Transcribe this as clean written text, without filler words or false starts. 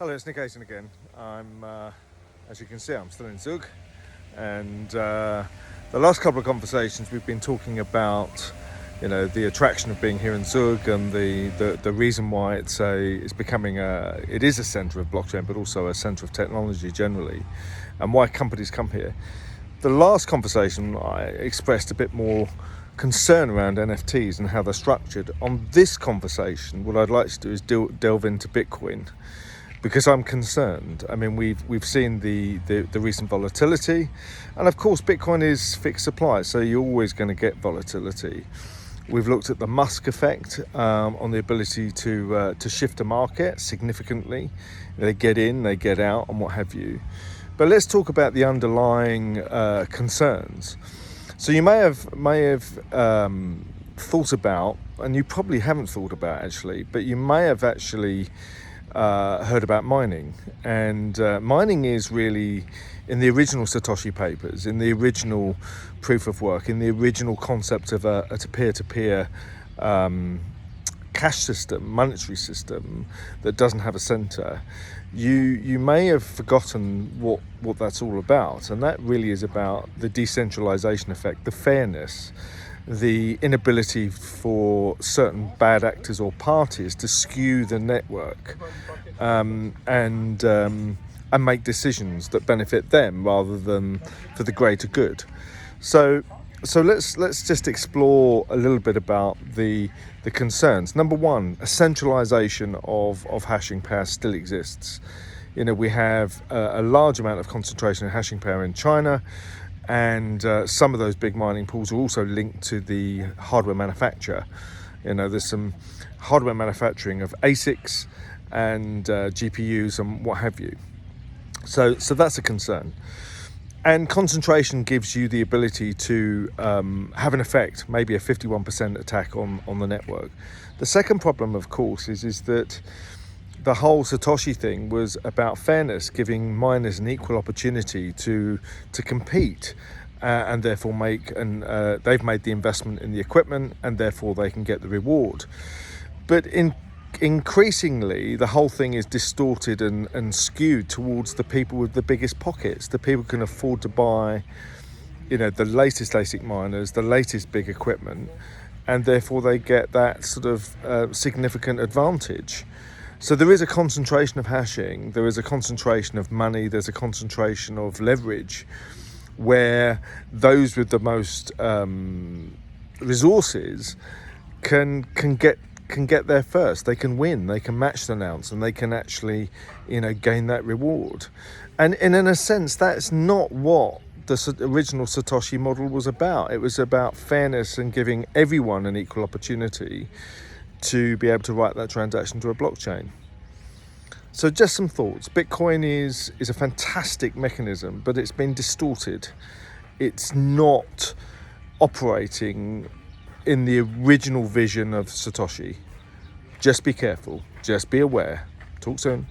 Hello, it's Nick Ayton again. As you can see, I'm still in Zug, and the last couple of conversations we've been talking about, the attraction of being here in Zug and the reason why it is a centre of blockchain, but also a centre of technology generally, and why companies come here. The last conversation I expressed a bit more concern around NFTs and how they're structured. On this conversation, what I'd like to do is delve into Bitcoin, because I'm concerned. I mean, we've seen the recent volatility, and of course Bitcoin is fixed supply, so you're always going to get volatility. We've looked at the Musk effect on the ability to shift a market significantly. They get in, they get out, and what have you. But let's talk about the underlying concerns. So you may have thought about, and you probably haven't thought about actually, but you may have actually heard about mining. And mining is really, in the original Satoshi papers, in the original proof of work, in the original concept of a peer-to-peer cash system, monetary system that doesn't have a center, you may have forgotten what that's all about. And that really is about the decentralization effect, the fairness, the inability for certain bad actors or parties to skew the network and make decisions that benefit them rather than for the greater good. So let's just explore a little bit about the concerns. Number one, a centralization of hashing power still exists. We have a large amount of concentration of hashing power in China, and some of those big mining pools are also linked to the hardware manufacturer. There's some hardware manufacturing of ASICs and GPUs and what have you. So that's a concern. And concentration gives you the ability to have an effect, maybe a 51% attack on the network. The second problem, of course, is that the whole Satoshi thing was about fairness, giving miners an equal opportunity to compete, and therefore they've made the investment in the equipment, and therefore they can get the reward. But increasingly, the whole thing is distorted and skewed towards the people with the biggest pockets. The people can afford to buy, the latest ASIC miners, the latest big equipment, and therefore they get that sort of significant advantage. So there is a concentration of hashing, there is a concentration of money, there's a concentration of leverage, where those with the most resources can get there first. They can win, they can match the ounce, and they can actually gain that reward. And in a sense, that's not what the original Satoshi model was about. It was about fairness and giving everyone an equal opportunity to be able to write that transaction to a blockchain. So just some thoughts. Bitcoin is a fantastic mechanism, but it's been distorted. It's not operating in the original vision of Satoshi. Just be careful. Just be aware. Talk soon.